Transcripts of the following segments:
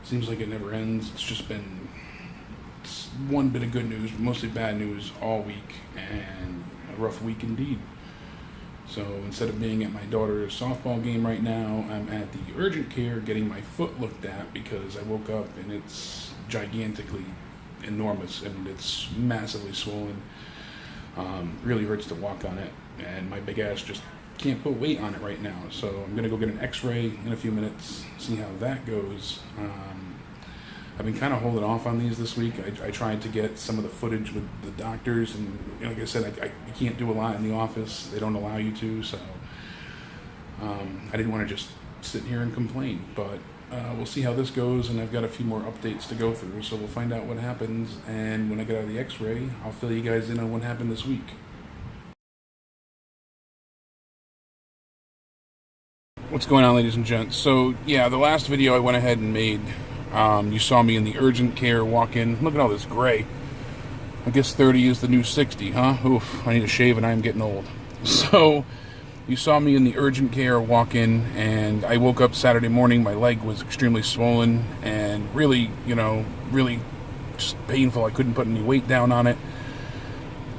Seems like it never ends. It's just been one bit of good news, but mostly bad news all week, and a rough week indeed. So instead of being at my daughter's softball game right now, I'm at the urgent care getting my foot looked at because I woke up and it's gigantically enormous. I mean, it's massively swollen. Really hurts to walk on it, and my big ass just can't put weight on it right now. So I'm gonna go get an X-ray in a few minutes, see how that goes. I've been kind of holding off on these this week. I tried to get some of the footage with the doctors, and like I said, I can't do a lot in the office. They don't allow you to, so I didn't want to just sit here and complain. But we'll see how this goes, and I've got a few more updates to go through, so we'll find out what happens. And when I get out of the X-ray, I'll fill you guys in on what happened this week. What's going on, ladies and gents? So yeah, the last video I went ahead and made, you saw me in the urgent care walk-in. Look at all this gray. I guess 30 is the new 60, huh? Oof, I need a shave and I am getting old. So you saw me in the urgent care walk-in, and I woke up Saturday morning. My leg was extremely swollen and really, really just painful. I couldn't put any weight down on it.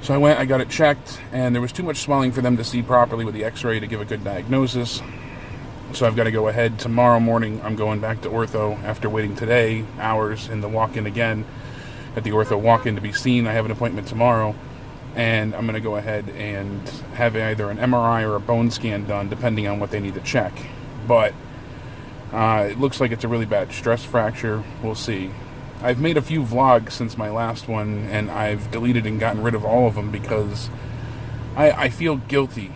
So I went, I got it checked, and there was too much swelling for them to see properly with the X-ray to give a good diagnosis. So I've got to go ahead. Tomorrow morning, I'm going back to ortho after waiting today hours in the walk-in again at the ortho walk-in to be seen. I have an appointment tomorrow, and I'm going to go ahead and have either an MRI or a bone scan done, depending on what they need to check. But it looks like it's a really bad stress fracture. We'll see. I've made a few vlogs since my last one, and I've deleted and gotten rid of all of them because I feel guilty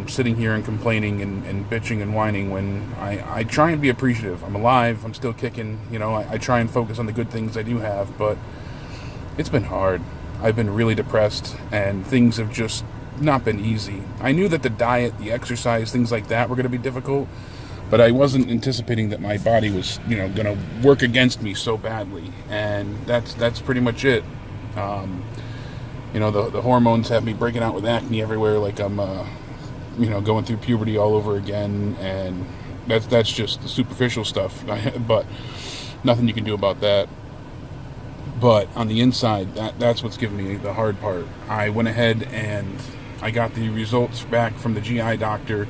sitting here and complaining and bitching and whining when I try and be appreciative. I'm alive. I'm still kicking. I try and focus on the good things I do have, but it's been hard. I've been really depressed, and things have just not been easy. I knew that the diet, the exercise, things like that were going to be difficult, but I wasn't anticipating that my body was, going to work against me so badly, and that's pretty much it. The hormones have me breaking out with acne everywhere, like I'm going through puberty all over again, and that's just the superficial stuff, but nothing you can do about that. But on the inside, that's what's giving me the hard part. I went ahead and I got the results back from the GI doctor.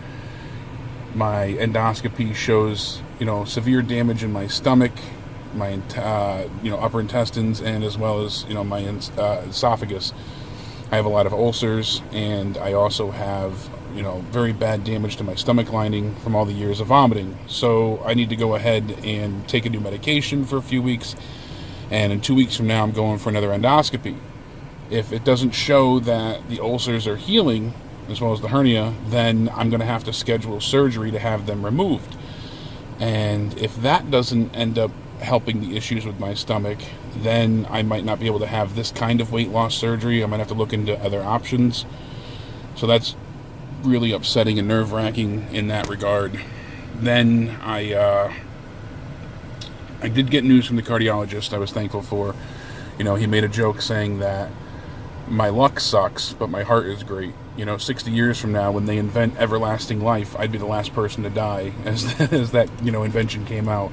My endoscopy shows, severe damage in my stomach, my upper intestines, and as well as, my esophagus. I have a lot of ulcers, and I also have, very bad damage to my stomach lining from all the years of vomiting. So I need to go ahead and take a new medication for a few weeks, and in 2 weeks from now, I'm going for another endoscopy. If it doesn't show that the ulcers are healing, as well as the hernia, then I'm going to have to schedule surgery to have them removed. And if that doesn't end up helping the issues with my stomach, then I might not be able to have this kind of weight loss surgery. I might have to look into other options. So that's really upsetting and nerve-wracking in that regard. Then I did get news from the cardiologist I was thankful for. He made a joke saying that my luck sucks, but my heart is great. 60 years from now, when they invent everlasting life, I'd be the last person to die as that, invention came out.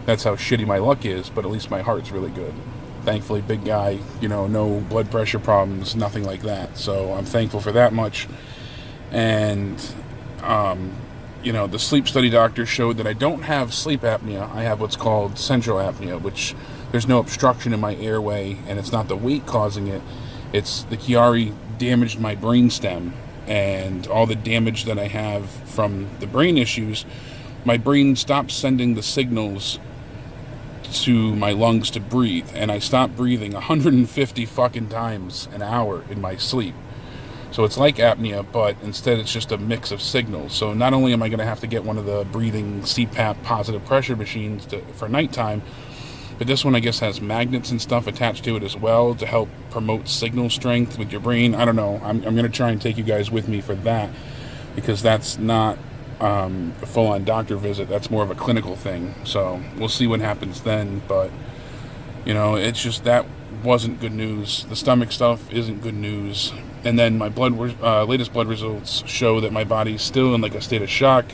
That's how shitty my luck is, but at least my heart's really good. Thankfully, big guy, no blood pressure problems, nothing like that. So I'm thankful for that much. And, the sleep study doctor showed that I don't have sleep apnea. I have what's called central apnea, which there's no obstruction in my airway, and it's not the weight causing it. It's the Chiari damaged my brainstem, and all the damage that I have from the brain issues, my brain stopped sending the signals to my lungs to breathe, and I stopped breathing 150 fucking times an hour in my sleep. So it's like apnea, but instead it's just a mix of signals. So not only am I going to have to get one of the breathing CPAP positive pressure machines for nighttime, but this one I guess has magnets and stuff attached to it as well to help promote signal strength with your brain. I don't know. I'm going to try and take you guys with me for that, because that's not a full-on doctor visit. That's more of a clinical thing. So we'll see what happens then. But, it's just that wasn't good news. The stomach stuff isn't good news. And then my latest blood results show that my body's still in like a state of shock,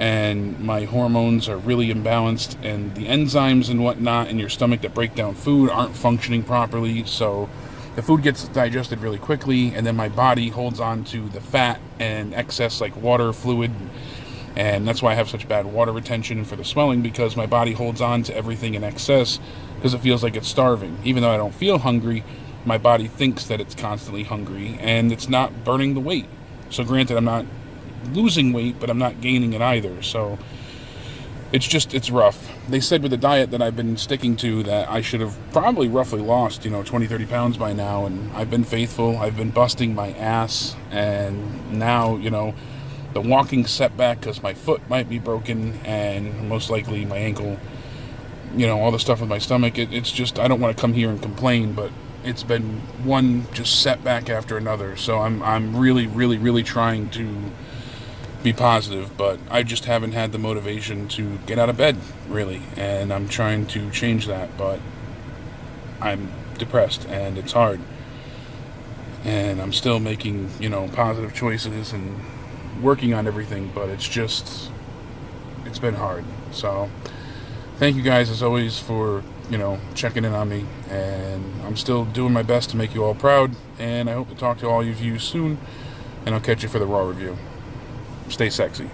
and my hormones are really imbalanced, and the enzymes and whatnot in your stomach that break down food aren't functioning properly, so the food gets digested really quickly, and then my body holds on to the fat and excess like water fluid, and that's why I have such bad water retention for the swelling, because my body holds on to everything in excess because it feels like it's starving. Even though I don't feel hungry, my body thinks that it's constantly hungry, and it's not burning the weight. So granted, I'm not losing weight, but I'm not gaining it either. So it's rough. They said with the diet that I've been sticking to that I should have probably roughly lost 20-30 pounds by now, and I've been faithful. I've been busting my ass, and now the walking setback because my foot might be broken, and most likely my ankle, all the stuff with my stomach. It's just, I don't want to come here and complain, but it's been one just setback after another. So I'm really, really, really trying to be positive, but I just haven't had the motivation to get out of bed, really, and I'm trying to change that, but I'm depressed, and it's hard, and I'm still making, positive choices and working on everything, but it's been hard. So thank you guys as always for checking in on me, and I'm still doing my best to make you all proud, and I hope to talk to all of you soon, and I'll catch you for the raw review. Stay sexy.